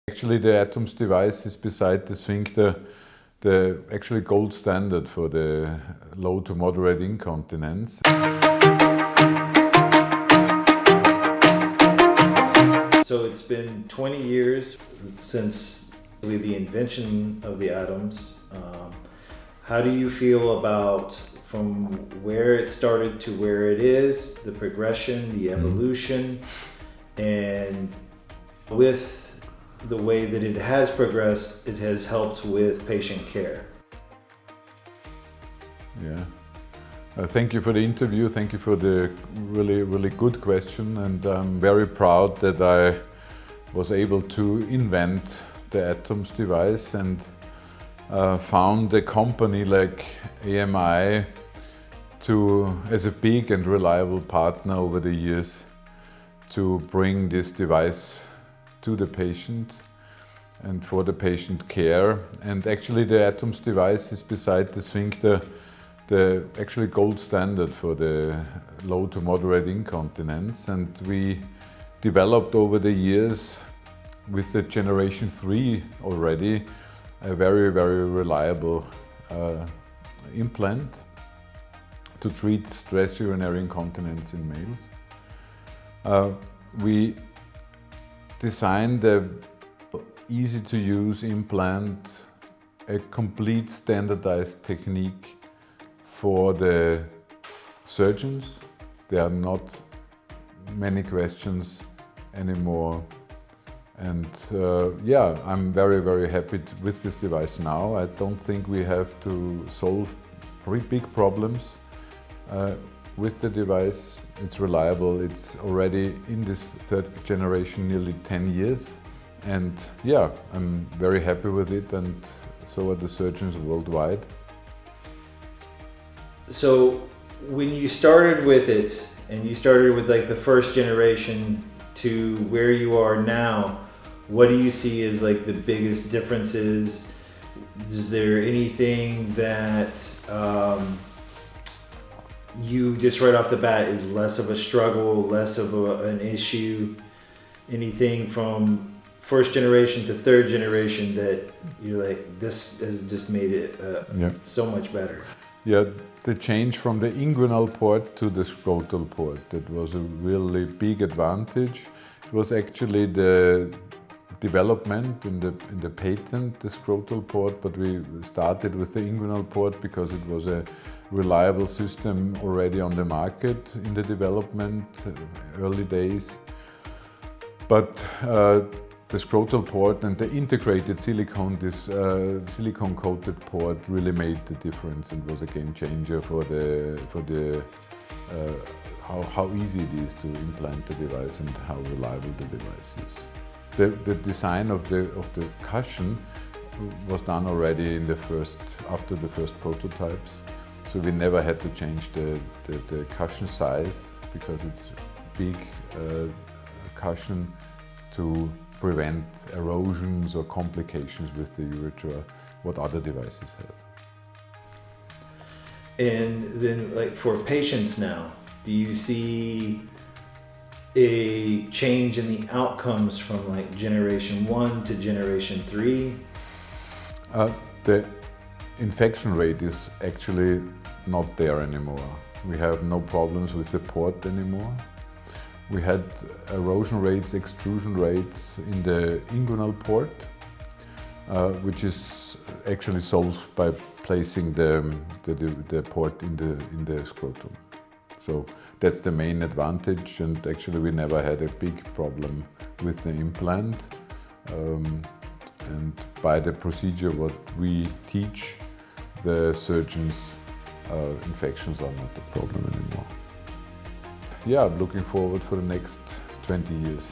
Actually, the ATOMS device is beside the sphincter the actually gold standard for the low to moderate incontinence. So it's been 20 years since the invention of the ATOMS. How do you feel about from where it started to where it is, the progression, the evolution, and with the way that it has progressed, it has helped with patient care? Yeah. Thank you for the interview. Thank you for the really good question. And I'm very proud that I was able to invent the ATOMS device and found a company like A.M.I. as a big and reliable partner over the years to bring this device to the patient and for the patient care. And actually the ATOMS device is beside the sphincter the actually gold standard for the low to moderate incontinence. And we developed over the years with the generation 3 already a very reliable implant to treat stress urinary incontinence in males. We designed an easy-to-use implant, a complete standardized technique for the surgeons. There are not many questions anymore. And yeah, I'm very happy with this device now. I don't think we have to solve big problems with the device. It's reliable. It's already in this third generation nearly 10 years. And yeah, I'm very happy with it, and so are the surgeons worldwide. So when you started with it, and you started with like the first generation to where you are now, what do you see as like the biggest differences? Is there anything that you just right off the bat is less of a struggle, less of an issue? Anything from first generation to third generation that you're like, this has just made it so much better? Yeah, the change from the inguinal port to the scrotal port, that was a really big advantage. It was actually the development in the patent, the scrotal port, but we started with the inguinal port because it was a reliable system already on the market in the development, early days. But the scrotal port and the integrated silicone, this silicone-coated port really made the difference and was a game changer for how easy it is to implant the device and how reliable the device is. The design of the cushion was done already after the first prototypes. So we never had to change the cushion size because it's big cushion to prevent erosions or complications with the urethra, what other devices have. And then like for patients now, do you see a change in the outcomes from like generation 1 to generation 3? The infection rate is actually not there anymore. We have no problems with the port anymore. We had erosion rates, extrusion rates in the inguinal port, which is actually solved by placing the port in the scrotum. So that's the main advantage, and actually we never had a big problem with the implant. And by the procedure what we teach the surgeons, infections are not a problem anymore. Yeah, I'm looking forward for the next 20 years.